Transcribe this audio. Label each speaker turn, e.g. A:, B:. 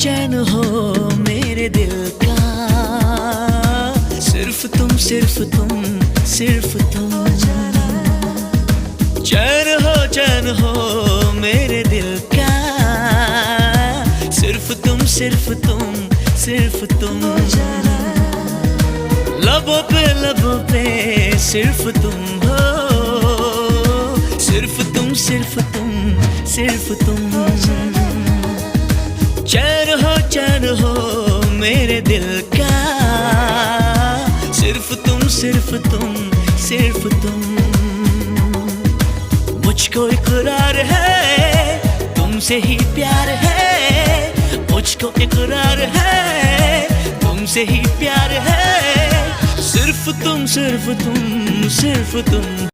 A: चैन हो मेरे दिल का, सिर्फ तुम सिर्फ तुम सिर्फ तुम। चैन हो मेरे दिल का, सिर्फ तुम सिर्फ तुम सिर्फ तुम। लबों पे सिर्फ तुम हो, सिर्फ तुम सिर्फ तुम सिर्फ तुम। चैन हो मेरे दिल का, सिर्फ तुम सिर्फ तुम सिर्फ तुम। मुझको इकरार है तुमसे ही प्यार है, मुझको इकरार है तुमसे ही प्यार है। सिर्फ तुम सिर्फ तुम सिर्फ तुम।